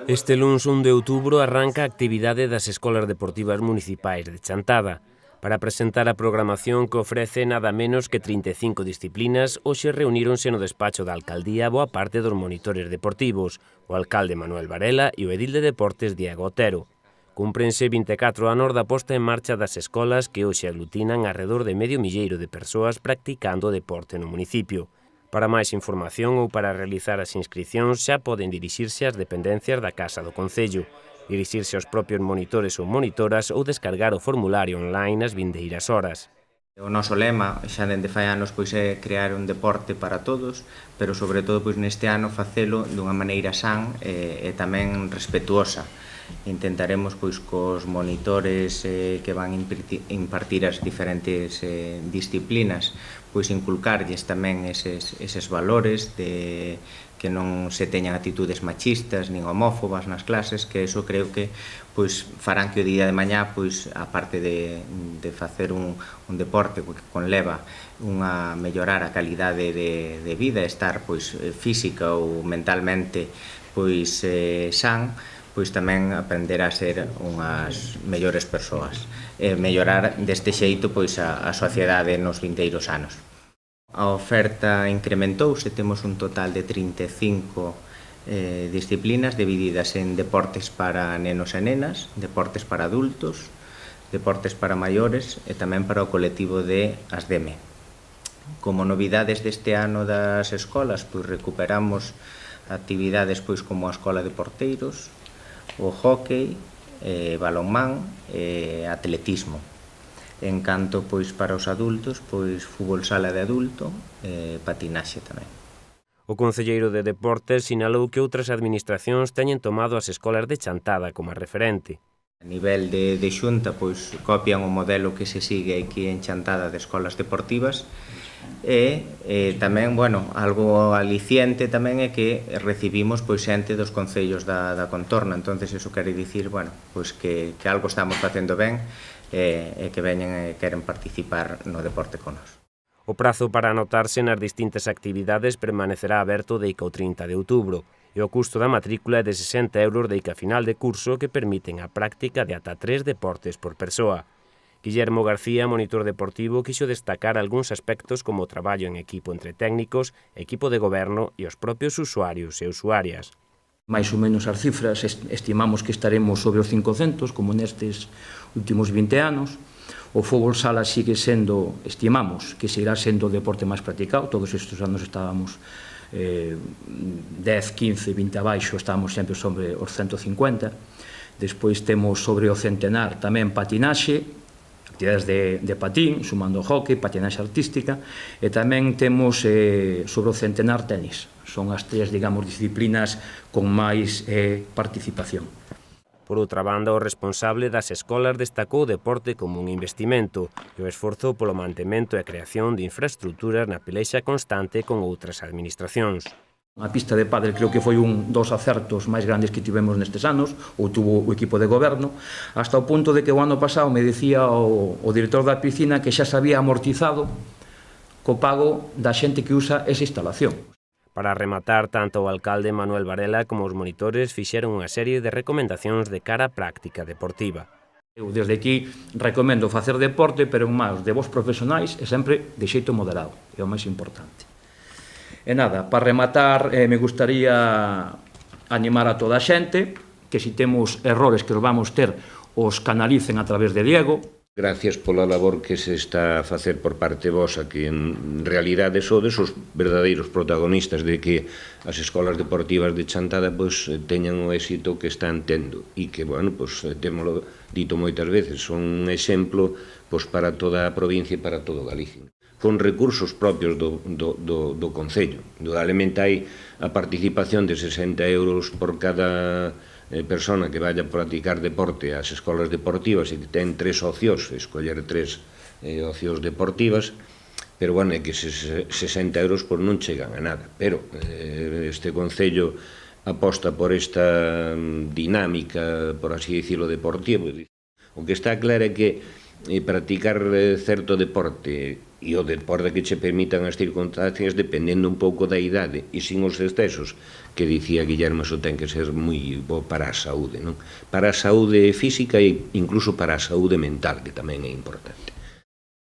Este luns 1 de outubro arranca a actividade das escolas deportivas municipais de Chantada. Para presentar a programación que ofrece nada menos que 35 disciplinas, hoxe reuníronse no despacho da alcaldía boa parte dos monitores deportivos, o alcalde Manuel Varela e o edil de deportes Diego Otero. Cúmprense 24 anos da posta en marcha das escolas que hoxe aglutinan arredor de medio milleiro de persoas practicando deporte no municipio. Para máis información ou para realizar as inscricións xa poden dirixirse ás dependencias da Casa do Concello, dirixirse aos propios monitores ou monitoras ou descargar o formulario online as vindeiras horas. O noso lema xa dende fai anos pois é crear un deporte para todos, pero sobre todo pois neste ano facelo dunha maneira san e tamén respetuosa. Intentaremos pois cos monitores que van impartir as diferentes disciplinas pois inculcarlles tamén eses valores de que non se teñan actitudes machistas nin homófobas nas clases, que eso creo que pois farán que o día de mañá pois aparte de facer un deporte que conleva unha mellorar a calidade de vida, estar pois física ou mentalmente pois san, pois tamén aprender a ser unhas mellores persoas e mellorar deste xeito pois a sociedade nos vindeiros anos. A oferta incrementouse, temos un total de 35 disciplinas divididas en deportes para nenos e nenas, deportes para adultos, deportes para maiores e tamén para o colectivo de ASDEME. Como novidades deste ano das escolas, pois recuperamos actividades pois como a escola de porteiros, o hóquei, balonmán e atletismo. En canto pois para os adultos, pois fútbol sala de adulto e patinaxe tamén. O concelleiro de Deportes sinalou que outras administracións teñen tomado as escolas de Chantada como referente. A nivel de xunta, pois copian o modelo que se sigue aquí en Chantada de escolas deportivas e tamén, bueno, algo aliciente tamén é que recibimos pois xente dos concellos da contorna, entonces eso quere dicir, bueno, pois que algo estamos facendo ben e que veñen e queren participar no deporte con nós. O prazo para anotarse nas distintas actividades permanecerá aberto deica o 30 de outubro e o custo da matrícula é de 60 € deica final de curso que permiten a práctica de ata 3 deportes por persoa. Guillermo García, monitor deportivo, quixo destacar algúns aspectos como o traballo en equipo entre técnicos, equipo de goberno e os propios usuarios e usuarias. Mais ou menos as cifras estimamos que estaremos sobre os 500, como nestes últimos 20 anos. O fútbol sala sigue sendo, estimamos, que seguirá sendo o deporte máis practicado. Todos estes anos estábamos 10, 15, 20 abaixo, estábamos sempre sobre os 150. Despois temos sobre o centenar tamén patinaxe, actividades de patín, sumando o hóquei, patinaxe artística, e tamén temos sobre o centenar tenis. Son as tres, digamos, disciplinas con máis participación. Por outra banda, o responsable das escolas destacou o deporte como un investimento e o esforzo polo mantemento e creación de infraestructuras na pelexa constante con outras administracións. A pista de pádel creo que foi un dos acertos máis grandes que tivemos nestes anos, ou tuvo o equipo de goberno, hasta o punto de que o ano pasado me decía o director da piscina que xa se había amortizado co pago da xente que usa esa instalación. Para rematar, tanto o alcalde Manuel Varela como os monitores fixeron unha serie de recomendacións de cara á práctica deportiva. Eu desde aquí recomendo facer deporte, pero en máis de vos profesionais e sempre de xeito moderado, é o máis importante. E nada, para rematar, me gustaría animar a toda a xente que se temos errores que os vamos ter, os canalicen a través de Diego. Gracias pola labor que se está a facer por parte vosa, que en realidade sodes os verdadeiros protagonistas de que as escolas deportivas de Chantada pois teñan o éxito que están tendo e que, bueno, pois témolo dito moitas veces, son un exemplo pois para toda a provincia e para todo Galicia, con recursos propios do Concello. Indudablemente hai a participación de 60 € por cada persona que vaya a practicar deporte ás escolas deportivas e que ten 3 ocios, escoller 3 ocios deportivas, pero, bueno, é que 60 € por non chegan a nada. Pero este Concello aposta por esta dinámica, por así dicirlo, deportiva. O que está claro é que practicar certo deporte e o deporte que che permitan as circunstancias dependendo un pouco da idade e sin os excesos, que dicía Guillermo, eso ten que ser moi bo para a saúde, non? Para a saúde física e incluso para a saúde mental, que tamén é importante.